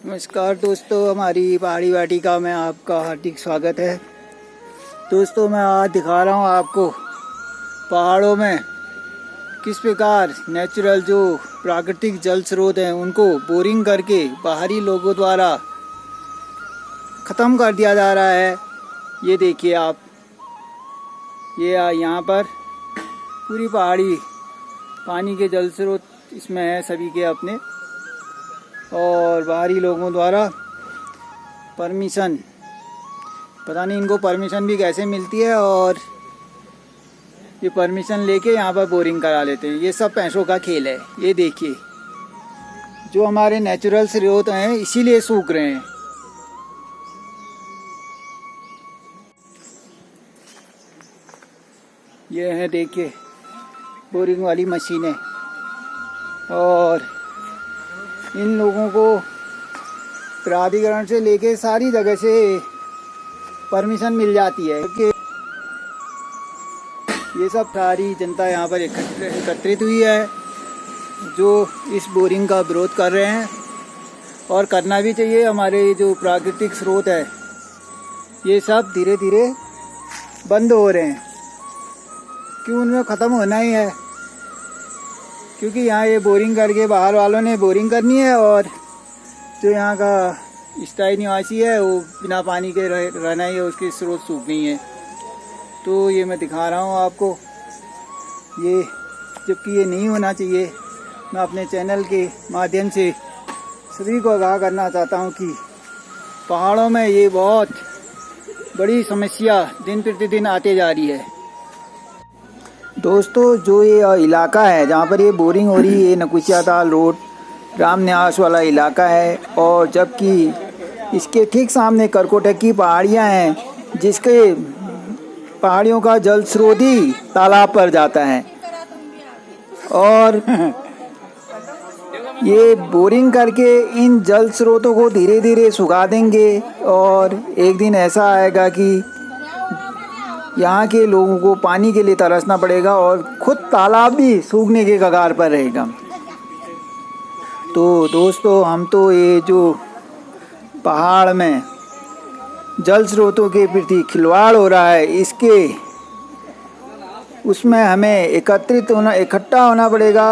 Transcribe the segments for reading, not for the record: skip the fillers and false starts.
नमस्कार दोस्तों, हमारी पहाड़ी वाटिका में आपका हार्दिक स्वागत है। दोस्तों, मैं आज दिखा रहा हूँ आपको पहाड़ों में किस प्रकार नेचुरल जो प्राकृतिक जल स्रोत हैं उनको बोरिंग करके बाहरी लोगों द्वारा ख़त्म कर दिया जा रहा है। ये देखिए आप, ये यहाँ पर पूरी पहाड़ी पानी के जल स्रोत इसमें है सभी के अपने, और बाहरी लोगों द्वारा परमिशन, पता नहीं इनको परमिशन भी कैसे मिलती है, और ये परमिशन लेके यहाँ पर बोरिंग करा लेते हैं। ये सब पैसों का खेल है। ये देखिए, जो हमारे नेचुरल स्रोत हैं इसीलिए सूख रहे हैं। ये है देखिए बोरिंग वाली मशीनें, और इन लोगों को प्राधिकरण से लेके सारी जगह से परमिशन मिल जाती है कि ये सब सारी जनता यहाँ पर एकत्रित हुई है जो इस बोरिंग का विरोध कर रहे हैं, और करना भी चाहिए। हमारे जो प्राकृतिक स्रोत है ये सब धीरे धीरे बंद हो रहे हैं, क्यों उनमें ख़त्म होना ही है, क्योंकि यहाँ ये बोरिंग करके बाहर वालों ने बोरिंग करनी है, और जो यहाँ का स्थायी निवासी है वो बिना पानी के रहना ही है, उसके स्रोत सूख नहीं है। तो ये मैं दिखा रहा हूँ आपको, ये जबकि ये नहीं होना चाहिए। मैं अपने चैनल के माध्यम से सभी को आगाह करना चाहता हूँ कि पहाड़ों में ये बहुत बड़ी समस्या दिन प्रतिदिन आते जा रही है। दोस्तों, जो ये इलाका है जहाँ पर ये बोरिंग हो रही है, ये नकुचिया ताल रोड राम निवास वाला इलाका है, और जबकि इसके ठीक सामने करकोटक पहाड़ियाँ हैं, जिसके पहाड़ियों का जल स्रोत ही तालाब पर जाता है, और ये बोरिंग करके इन जल स्रोतों को धीरे धीरे सुखा देंगे, और एक दिन ऐसा आएगा कि यहाँ के लोगों को पानी के लिए तरसना पड़ेगा, और खुद तालाब भी सूखने के कगार पर रहेगा। तो दोस्तों, हम तो ये जो पहाड़ में जल स्रोतों के प्रति खिलवाड़ हो रहा है, इसके उसमें हमें इकट्ठा होना पड़ेगा,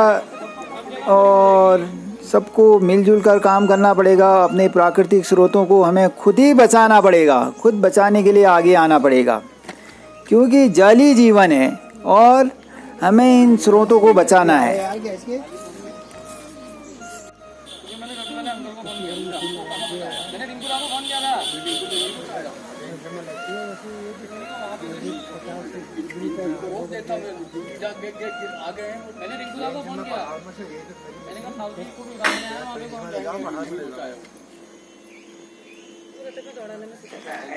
और सबको मिलजुल कर काम करना पड़ेगा। अपने प्राकृतिक स्रोतों को हमें खुद ही बचाना पड़ेगा, खुद बचाने के लिए आगे आना पड़ेगा, क्योंकि जल ही जीवन है और हमें इन स्रोतों को बचाना है।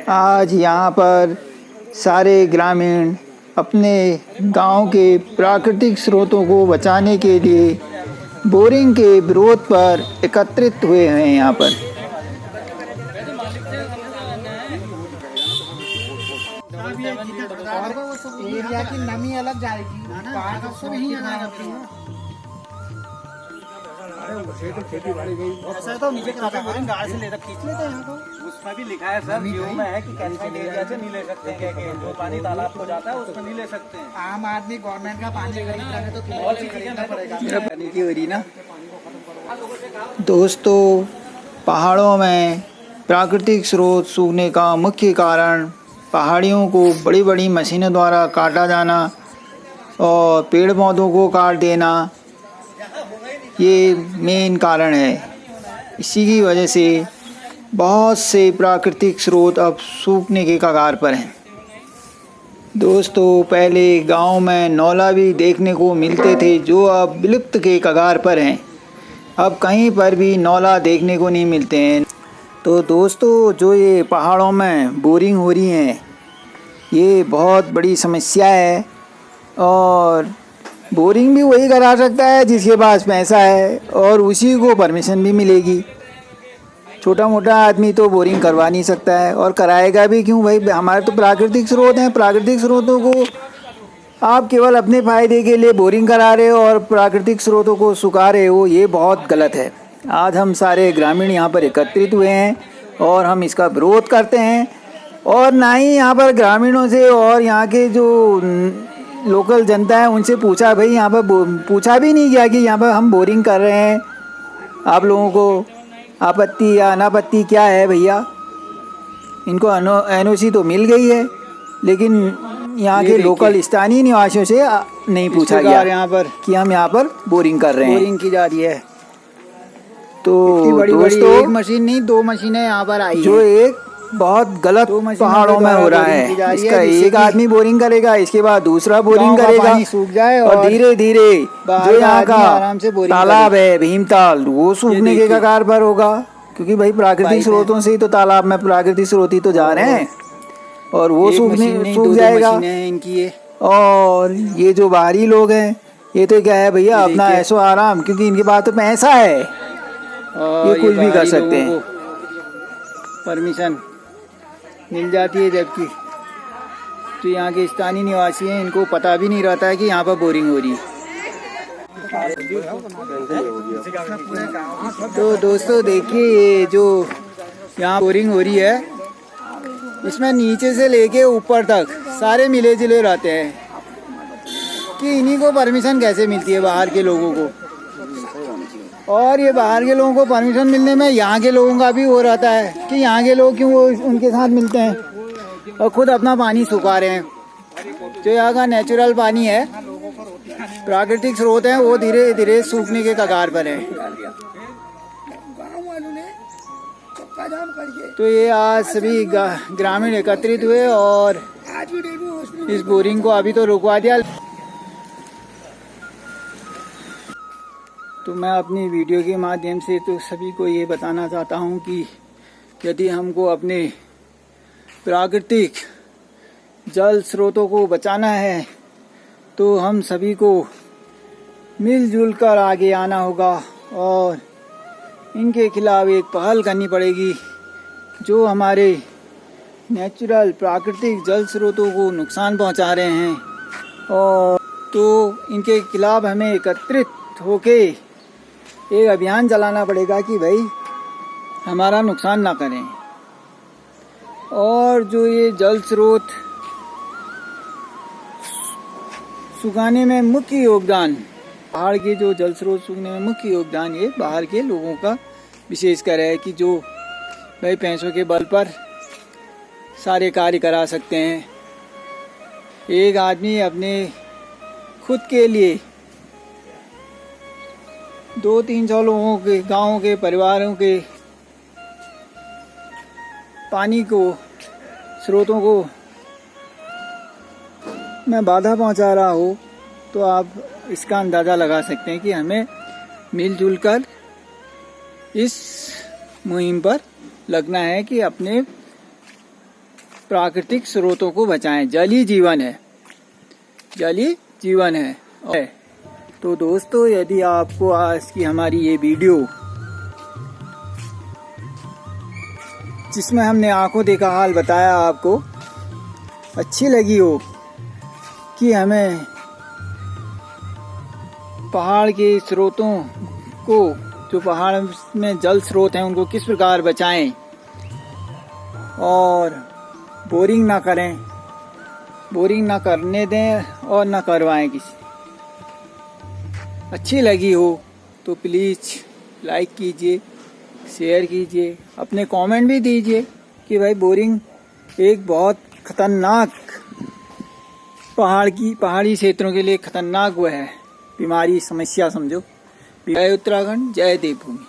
आज यहाँ पर सारे ग्रामीण अपने गांव के प्राकृतिक स्रोतों को बचाने के लिए बोरिंग के विरोध पर एकत्रित हुए हैं। यहाँ पर एरिया की नमी अलग जाएगी, पहाड़ का सब ही खेती बाड़ी गई ऐसा तो नीचे बोरिंग गाड़ी से लेकर खींच लेते हैं। तो उसमें भी लिखा है सर जीओ में है कि कैचमेंट एरिया से नहीं ले सकते हैं, कि जो पानी तालाब को जाता है उसमें नहीं ले सकते हैं। आम आदमी गवर्नमेंट का पानी खरीदता है तो बहुत सी खरीदना पड़ेगा। पानी की हो रही ना। दोस्तों, पहाड़ों में प्राकृतिक स्रोत सूखने का मुख्य कारण पहाड़ियों को बड़ी बड़ी मशीनों द्वारा काटा जाना और पेड़ पौधों को काट देना, ये मेन कारण है। इसी की वजह से बहुत से प्राकृतिक स्रोत अब सूखने के कगार पर हैं। दोस्तों, पहले गांव में नौला भी देखने को मिलते थे जो अब विलुप्त के कगार पर हैं। अब कहीं पर भी नौला देखने को नहीं मिलते हैं। तो दोस्तों, जो ये पहाड़ों में बोरिंग हो रही हैं ये बहुत बड़ी समस्या है, और बोरिंग भी वही करा सकता है जिसके पास पैसा है, और उसी को परमिशन भी मिलेगी। छोटा मोटा आदमी तो बोरिंग करवा नहीं सकता है, और कराएगा भी क्यों भाई? हमारे तो प्राकृतिक स्रोत हैं, प्राकृतिक स्रोतों को आप केवल अपने फ़ायदे के लिए बोरिंग करा रहे हो और प्राकृतिक स्रोतों को सुखा रहे हो, ये बहुत गलत है। आज हम सारे ग्रामीण यहाँ पर एकत्रित हुए हैं और हम इसका विरोध करते हैं। और ना ही यहाँ पर ग्रामीणों से और यहाँ के जो लोकल जनता है उनसे पूछा, भाई यहाँ पर पूछा भी नहीं गया कि यहाँ पर हम बोरिंग कर रहे हैं, आप लोगों को आपत्ति या अनापत्ति क्या है। भैया इनको NOC तो मिल गई है, लेकिन यहाँ के लोकल स्थानीय निवासियों से नहीं पूछा गया यहाँ पर कि हम यहाँ पर बोरिंग कर रहे हैं। बोरिंग की जा रही है। तो बड़ी दोस्तों, एक मशीन नहीं 2 मशीनें यहाँ पर आई जो एक बहुत गलत पहाड़ों में हो रहा है। इसका एक आदमी बोरिंग करेगा, इसके बाद दूसरा बोरिंग करेगा, सूख जाए और धीरे धीरे जो यहाँ का आराम से तालाब है भीमताल, वो सूखने के कगार पर होगा। क्योंकि भाई प्राकृतिक स्रोतों से ही तो तालाब में प्राकृतिक स्रोत ही तो जा रहे हैं, और वो सूख जाएगा इनकी ये। और ये जो बाहरी लोग हैं ये तो क्या है भैया, अपना ऐसो आराम, क्योंकि इनके पास तो पैसा है, ये कुछ भी कर सकते हैं। परमिशन मिल जाती है, जबकि जो यहाँ के स्थानीय निवासी हैं इनको पता भी नहीं रहता है कि यहाँ पर बोरिंग हो रही है। तो दोस्तों देखिए, ये जो यहाँ बोरिंग हो रही है, इसमें नीचे से लेके ऊपर तक सारे मिले जुले रहते हैं कि इन्हीं को परमिशन कैसे मिलती है बाहर के लोगों को। और ये बाहर के लोगों को परमिशन मिलने में यहाँ के लोगों का भी हो रहता है कि यहाँ के लोग क्यों वो उनके साथ मिलते हैं और खुद अपना पानी सुखा रहे हैं। जो यहाँ का नेचुरल पानी है, प्राकृतिक स्रोत है, वो धीरे धीरे सूखने के कगार पर है। तो ये आज सभी ग्रामीण एकत्रित हुए और इस बोरिंग को अभी तो रुकवा दिया। तो मैं अपनी वीडियो के माध्यम से तो सभी को ये बताना चाहता हूँ कि यदि हमको अपने प्राकृतिक जल स्रोतों को बचाना है तो हम सभी को मिलजुल कर आगे आना होगा और इनके खिलाफ एक पहल करनी पड़ेगी जो हमारे नेचुरल प्राकृतिक जल स्रोतों को नुकसान पहुंचा रहे हैं। और तो इनके खिलाफ हमें एकत्रित होके एक अभियान चलाना पड़ेगा कि भाई हमारा नुकसान ना करें। और जो ये जल स्रोत सुखाने में मुख्य योगदान, पहाड़ के जो जल स्रोत सूखने में मुख्य योगदान ये बाहर के लोगों का विशेषकर है कि जो भाई पैसों के बल पर सारे कार्य करा सकते हैं। एक आदमी अपने खुद के लिए 200-300 लोगों के, गांवों के, परिवारों के पानी को, स्रोतों को मैं बाधा पहुंचा रहा हो, तो आप इसका अंदाज़ा लगा सकते हैं कि हमें मिलजुल कर इस मुहिम पर लगना है कि अपने प्राकृतिक स्रोतों को बचाएं। जल ही जीवन है, जल ही जीवन है। तो दोस्तों, यदि आपको आज की हमारी ये वीडियो, जिसमें हमने आंखों देखा हाल बताया, आपको अच्छी लगी हो कि हमें पहाड़ के स्रोतों को, जो पहाड़ में जल स्रोत हैं, उनको किस प्रकार बचाएं और बोरिंग ना करें, बोरिंग ना करने दें और ना करवाएं किसी। अच्छी लगी हो तो प्लीज़ लाइक कीजिए, शेयर कीजिए, अपने कमेंट भी दीजिए कि भाई बोरिंग एक बहुत खतरनाक पहाड़ी क्षेत्रों के लिए खतरनाक वो है बीमारी, समस्या समझो। जय उत्तराखंड, जय देवभूमि।